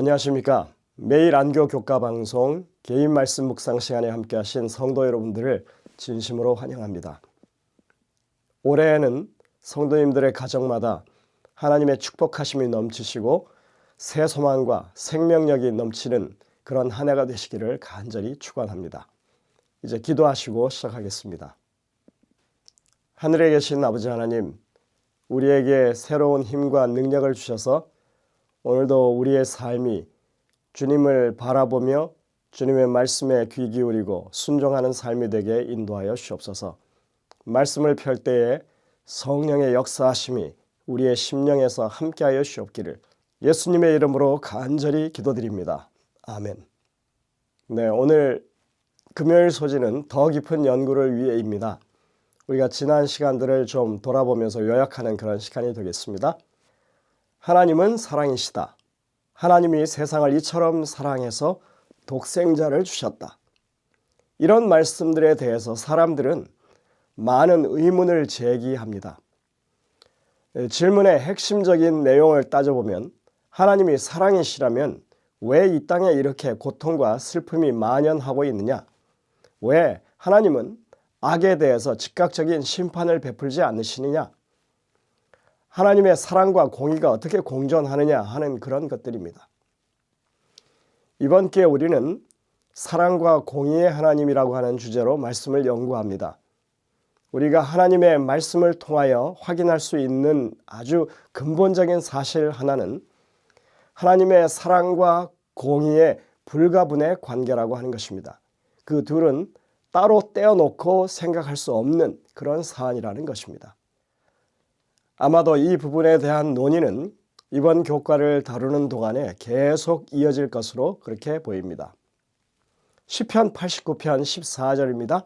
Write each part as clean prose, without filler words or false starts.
안녕하십니까. 매일 안교 교과 방송 개인 말씀 묵상 시간에 함께 하신 성도 여러분들을 진심으로 환영합니다. 올해에는 성도님들의 가정마다 하나님의 축복하심이 넘치시고 새 소망과 생명력이 넘치는 그런 한 해가 되시기를 간절히 축원합니다. 이제 기도하시고 시작하겠습니다. 하늘에 계신 아버지 하나님, 우리에게 새로운 힘과 능력을 주셔서 오늘도 우리의 삶이 주님을 바라보며 주님의 말씀에 귀 기울이고 순종하는 삶이 되게 인도하여 주옵소서. 말씀을 펼 때에 성령의 역사하심이 우리의 심령에서 함께하여 주옵기를 예수님의 이름으로 간절히 기도드립니다. 아멘. 네, 오늘 금요일 소지는 더 깊은 연구를 위해입니다. 우리가 지난 시간들을 좀 돌아보면서 요약하는 그런 시간이 되겠습니다. 하나님은 사랑이시다. 하나님이 세상을 이처럼 사랑해서 독생자를 주셨다. 이런 말씀들에 대해서 사람들은 많은 의문을 제기합니다. 질문의 핵심적인 내용을 따져보면 하나님이 사랑이시라면 왜 이 땅에 이렇게 고통과 슬픔이 만연하고 있느냐? 왜 하나님은 악에 대해서 즉각적인 심판을 베풀지 않으시느냐? 하나님의 사랑과 공의가 어떻게 공존하느냐 하는 그런 것들입니다. 이번 기회에 우리는 사랑과 공의의 하나님이라고 하는 주제로 말씀을 연구합니다. 우리가 하나님의 말씀을 통하여 확인할 수 있는 아주 근본적인 사실 하나는 하나님의 사랑과 공의의 불가분의 관계라고 하는 것입니다. 그 둘은 따로 떼어놓고 생각할 수 없는 그런 사안이라는 것입니다. 아마도 이 부분에 대한 논의는 이번 교과를 다루는 동안에 계속 이어질 것으로 그렇게 보입니다. 시편 89편 14절입니다.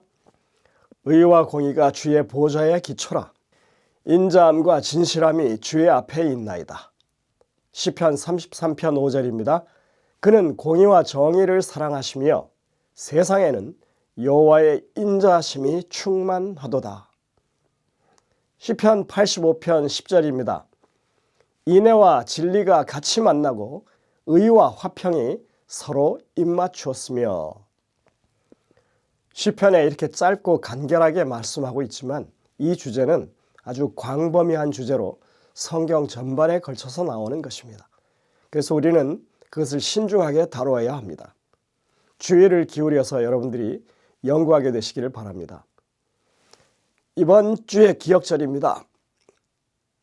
의와 공의가 주의 보좌에 기초라. 인자함과 진실함이 주의 앞에 있나이다. 시편 33편 5절입니다. 그는 공의와 정의를 사랑하시며 세상에는 여호와의 인자하심이 충만하도다. 시편 85편 10절입니다. 인애와 진리가 같이 만나고 의와 화평이 서로 입맞추었으며. 시편에 이렇게 짧고 간결하게 말씀하고 있지만 이 주제는 아주 광범위한 주제로 성경 전반에 걸쳐서 나오는 것입니다. 그래서 우리는 그것을 신중하게 다루어야 합니다. 주의를 기울여서 여러분들이 연구하게 되시기를 바랍니다. 이번 주의 기억절입니다.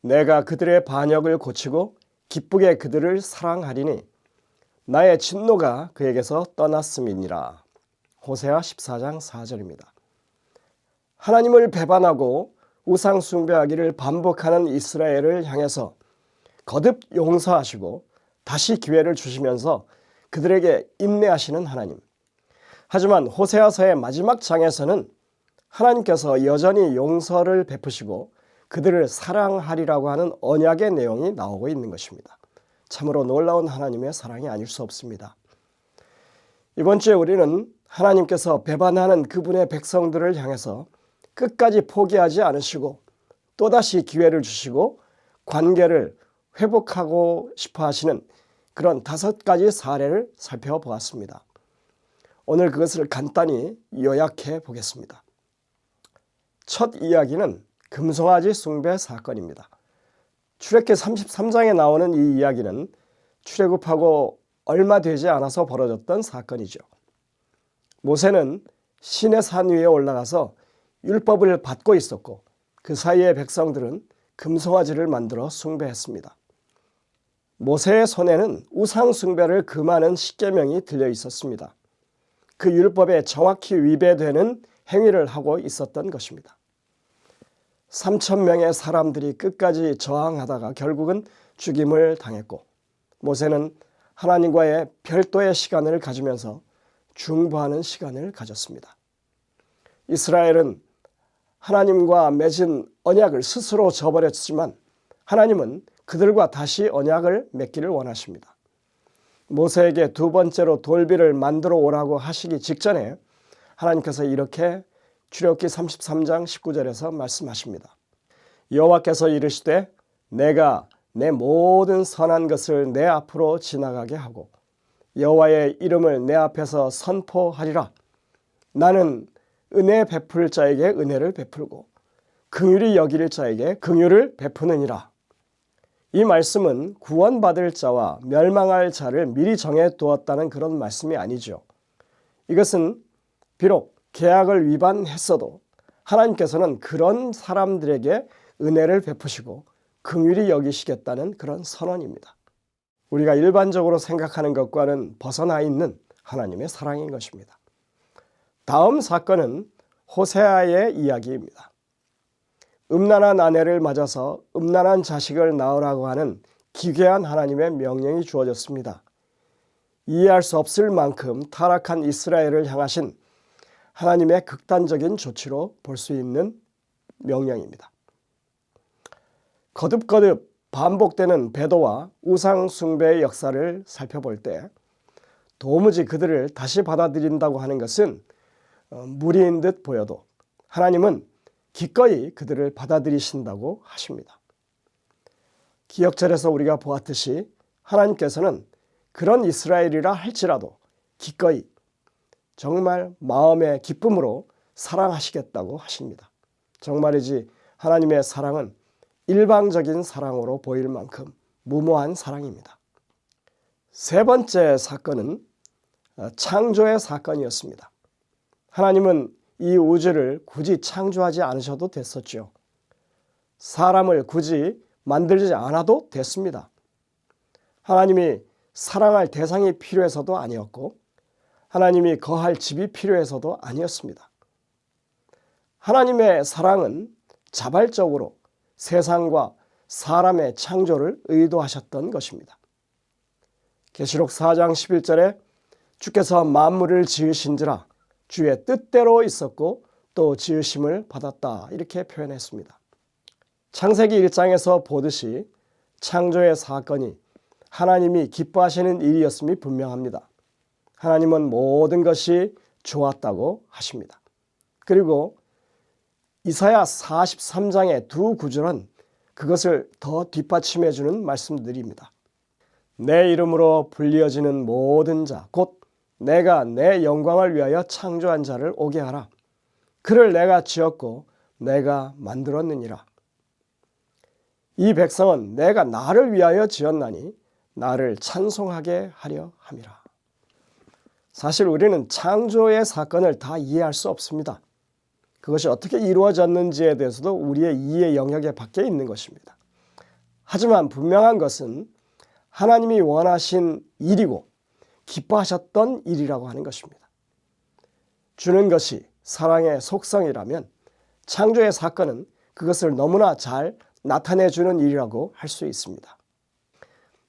내가 그들의 반역을 고치고 기쁘게 그들을 사랑하리니 나의 진노가 그에게서 떠났음이니라. 호세아 14장 4절입니다. 하나님을 배반하고 우상 숭배하기를 반복하는 이스라엘을 향해서 거듭 용서하시고 다시 기회를 주시면서 그들에게 인내하시는 하나님. 하지만 호세아서의 마지막 장에서는 하나님께서 여전히 용서를 베푸시고 그들을 사랑하리라고 하는 언약의 내용이 나오고 있는 것입니다. 참으로 놀라운 하나님의 사랑이 아닐 수 없습니다. 이번 주에 우리는 하나님께서 배반하는 그분의 백성들을 향해서 끝까지 포기하지 않으시고 또다시 기회를 주시고 관계를 회복하고 싶어 하시는 그런 5가지 사례를 살펴보았습니다. 오늘 그것을 간단히 요약해 보겠습니다. 첫 이야기는 금송아지 숭배 사건입니다. 출애굽기 33장에 나오는 이 이야기는 출애굽하고 얼마 되지 않아서 벌어졌던 사건이죠. 모세는 시내 산 위에 올라가서 율법을 받고 있었고 그 사이에 백성들은 금송아지를 만들어 숭배했습니다. 모세의 손에는 우상 숭배를 금하는 십계명이 들려 있었습니다. 그 율법에 정확히 위배되는 행위를 하고 있었던 것입니다. 3,000명의 사람들이 끝까지 저항하다가 결국은 죽임을 당했고 모세는 하나님과의 별도의 시간을 가지면서 중보하는 시간을 가졌습니다. 이스라엘은 하나님과 맺은 언약을 스스로 저버렸지만 하나님은 그들과 다시 언약을 맺기를 원하십니다. 모세에게 두 번째로 돌비를 만들어 오라고 하시기 직전에 하나님께서 이렇게 출애굽기 33장 19절에서 말씀하십니다. 여호와께서 이르시되 내가 내 모든 선한 것을 내 앞으로 지나가게 하고 여호와의 이름을 내 앞에서 선포하리라. 나는 은혜 베풀 자에게 은혜를 베풀고 긍휼히 여길 자에게 긍휼을 베푸느니라. 이 말씀은 구원받을 자와 멸망할 자를 미리 정해 두었다는 그런 말씀이 아니죠. 이것은 비록 계약을 위반했어도 하나님께서는 그런 사람들에게 은혜를 베푸시고 긍휼히 여기시겠다는 그런 선언입니다. 우리가 일반적으로 생각하는 것과는 벗어나 있는 하나님의 사랑인 것입니다. 다음 사건은 호세아의 이야기입니다. 음란한 아내를 맞아서 음란한 자식을 낳으라고 하는 기괴한 하나님의 명령이 주어졌습니다. 이해할 수 없을 만큼 타락한 이스라엘을 향하신 하나님의 극단적인 조치로 볼 수 있는 명령입니다. 거듭거듭 반복되는 배도와 우상 숭배의 역사를 살펴볼 때 도무지 그들을 다시 받아들인다고 하는 것은 무리인 듯 보여도 하나님은 기꺼이 그들을 받아들이신다고 하십니다. 기억절에서 우리가 보았듯이 하나님께서는 그런 이스라엘이라 할지라도 기꺼이 정말 마음의 기쁨으로 사랑하시겠다고 하십니다. 정말이지 하나님의 사랑은 일방적인 사랑으로 보일 만큼 무모한 사랑입니다. 세 번째 사건은 창조의 사건이었습니다. 하나님은 이 우주를 굳이 창조하지 않으셔도 됐었죠. 사람을 굳이 만들지 않아도 됐습니다. 하나님이 사랑할 대상이 필요해서도 아니었고 하나님이 거할 집이 필요해서도 아니었습니다. 하나님의 사랑은 자발적으로 세상과 사람의 창조를 의도하셨던 것입니다. 계시록 4장 11절에 주께서 만물을 지으신지라 주의 뜻대로 있었고 또 지으심을 받았다 이렇게 표현했습니다. 창세기 1장에서 보듯이 창조의 사건이 하나님이 기뻐하시는 일이었음이 분명합니다. 하나님은 모든 것이 좋았다고 하십니다. 그리고 이사야 43장의 두 구절은 그것을 더 뒷받침해 주는 말씀들입니다. 내 이름으로 불리어지는 모든 자, 곧 내가 내 영광을 위하여 창조한 자를 오게 하라. 그를 내가 지었고 내가 만들었느니라. 이 백성은 내가 나를 위하여 지었나니 나를 찬송하게 하려 함이라. 사실 우리는 창조의 사건을 다 이해할 수 없습니다. 그것이 어떻게 이루어졌는지에 대해서도 우리의 이해 영역에 밖에 있는 것입니다. 하지만 분명한 것은 하나님이 원하신 일이고 기뻐하셨던 일이라고 하는 것입니다. 주는 것이 사랑의 속성이라면 창조의 사건은 그것을 너무나 잘 나타내주는 일이라고 할 수 있습니다.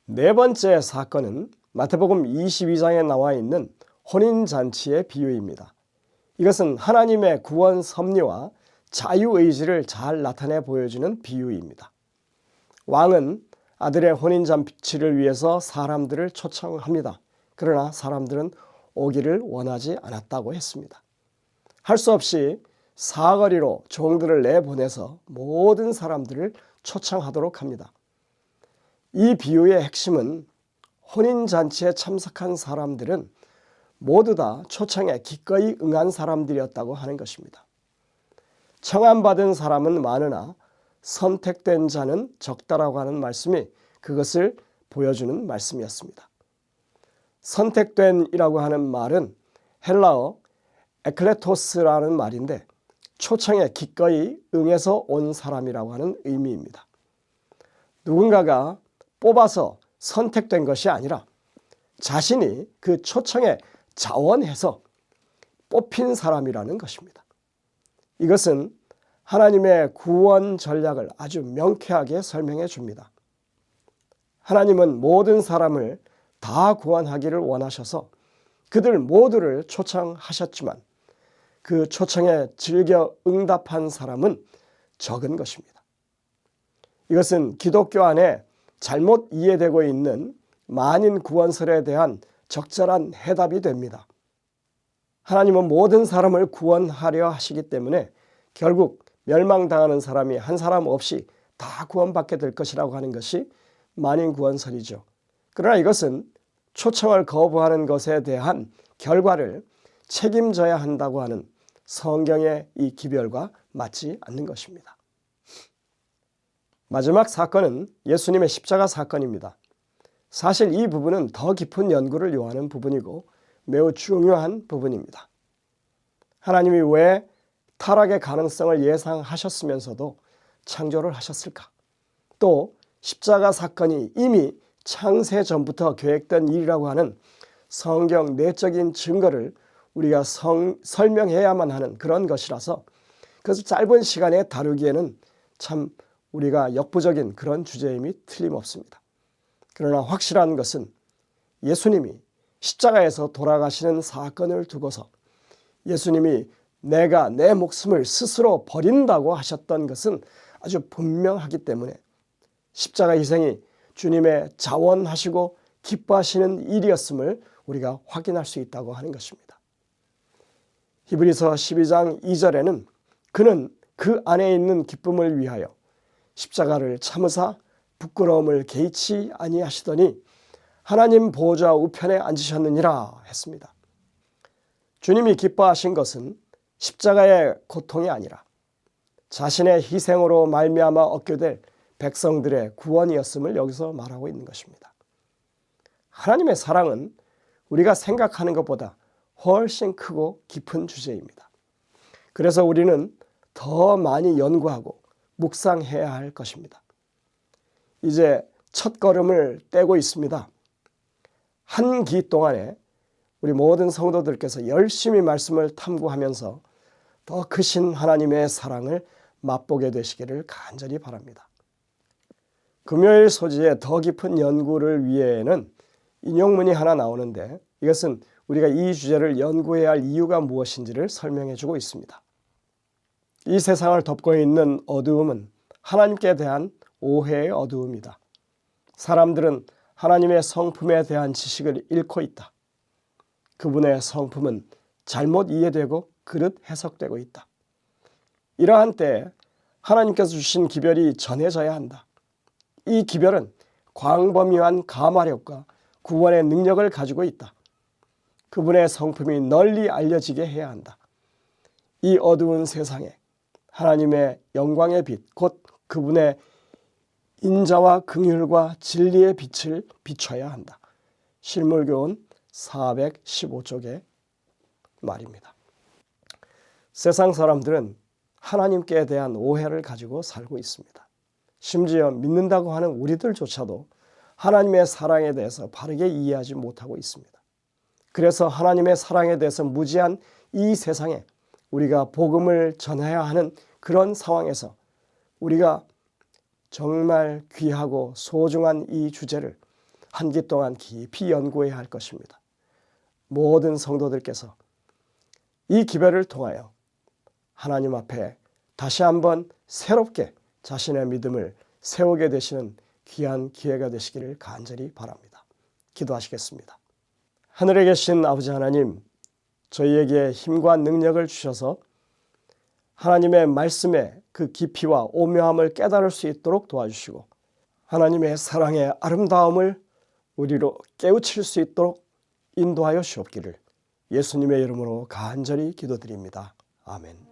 네 번째 사건은 마태복음 22장에 나와 있는 혼인잔치의 비유입니다. 이것은 하나님의 구원 섭리와 자유의지를 잘 나타내 보여주는 비유입니다. 왕은 아들의 혼인잔치를 위해서 사람들을 초청합니다. 그러나 사람들은 오기를 원하지 않았다고 했습니다. 할 수 없이 사거리로 종들을 내보내서 모든 사람들을 초청하도록 합니다. 이 비유의 핵심은 혼인잔치에 참석한 사람들은 모두 다 초청에 기꺼이 응한 사람들이었다고 하는 것입니다. 청함받은 사람은 많으나 선택된 자는 적다라고 하는 말씀이 그것을 보여주는 말씀이었습니다. 선택된이라고 하는 말은 헬라어 에클레토스라는 말인데 초청에 기꺼이 응해서 온 사람이라고 하는 의미입니다. 누군가가 뽑아서 선택된 것이 아니라 자신이 그 초청에 자원해서 뽑힌 사람이라는 것입니다. 이것은 하나님의 구원 전략을 아주 명쾌하게 설명해 줍니다. 하나님은 모든 사람을 다 구원하기를 원하셔서 그들 모두를 초청하셨지만 그 초청에 즐겨 응답한 사람은 적은 것입니다. 이것은 기독교 안에 잘못 이해되고 있는 만인 구원설에 대한 적절한 해답이 됩니다. 하나님은 모든 사람을 구원하려 하시기 때문에 결국 멸망당하는 사람이 한 사람 없이 다 구원받게 될 것이라고 하는 것이 만인 구원설이죠. 그러나 이것은 초청을 거부하는 것에 대한 결과를 책임져야 한다고 하는 성경의 이 기별과 맞지 않는 것입니다. 마지막 사건은 예수님의 십자가 사건입니다. 사실 이 부분은 더 깊은 연구를 요하는 부분이고 매우 중요한 부분입니다. 하나님이 왜 타락의 가능성을 예상하셨으면서도 창조를 하셨을까? 또 십자가 사건이 이미 창세 전부터 계획된 일이라고 하는 성경 내적인 증거를 우리가 설명해야만 하는 그런 것이라서 그래서 짧은 시간에 다루기에는 참 우리가 역부족인 그런 주제임이 틀림없습니다. 그러나 확실한 것은 예수님이 십자가에서 돌아가시는 사건을 두고서 예수님이 내가 내 목숨을 스스로 버린다고 하셨던 것은 아주 분명하기 때문에 십자가 희생이 주님의 자원하시고 기뻐하시는 일이었음을 우리가 확인할 수 있다고 하는 것입니다. 히브리서 12장 2절에는 그는 그 안에 있는 기쁨을 위하여 십자가를 참으사 부끄러움을 개의치 아니하시더니 하나님 보좌 우편에 앉으셨느니라 했습니다. 주님이 기뻐하신 것은 십자가의 고통이 아니라 자신의 희생으로 말미암아 얻게 될 백성들의 구원이었음을 여기서 말하고 있는 것입니다. 하나님의 사랑은 우리가 생각하는 것보다 훨씬 크고 깊은 주제입니다. 그래서 우리는 더 많이 연구하고 묵상해야 할 것입니다. 이제 첫 걸음을 떼고 있습니다. 한 기 동안에 우리 모든 성도들께서 열심히 말씀을 탐구하면서 더 크신 하나님의 사랑을 맛보게 되시기를 간절히 바랍니다. 금요일 소지의 더 깊은 연구를 위해는 인용문이 하나 나오는데 이것은 우리가 이 주제를 연구해야 할 이유가 무엇인지를 설명해 주고 있습니다. 이 세상을 덮고 있는 어두움은 하나님께 대한 오해의 어두움이다. 사람들은 하나님의 성품에 대한 지식을 잃고 있다. 그분의 성품은 잘못 이해되고 그릇 해석되고 있다. 이러한 때에 하나님께서 주신 기별이 전해져야 한다. 이 기별은 광범위한 감화력과 구원의 능력을 가지고 있다. 그분의 성품이 널리 알려지게 해야 한다. 이 어두운 세상에 하나님의 영광의 빛, 곧 그분의 인자와 긍휼과 진리의 빛을 비춰야 한다. 실물교훈 415쪽의 말입니다. 세상 사람들은 하나님께 대한 오해를 가지고 살고 있습니다. 심지어 믿는다고 하는 우리들조차도 하나님의 사랑에 대해서 바르게 이해하지 못하고 있습니다. 그래서 하나님의 사랑에 대해서 무지한 이 세상에 우리가 복음을 전해야 하는 그런 상황에서 우리가 정말 귀하고 소중한 이 주제를 한 기 동안 깊이 연구해야 할 것입니다. 모든 성도들께서 이 기별을 통하여 하나님 앞에 다시 한번 새롭게 자신의 믿음을 세우게 되시는 귀한 기회가 되시기를 간절히 바랍니다. 기도하시겠습니다. 하늘에 계신 아버지 하나님, 저희에게 힘과 능력을 주셔서 하나님의 말씀의 그 깊이와 오묘함을 깨달을 수 있도록 도와주시고 하나님의 사랑의 아름다움을 우리로 깨우칠 수 있도록 인도하여 주옵기를 예수님의 이름으로 간절히 기도드립니다. 아멘.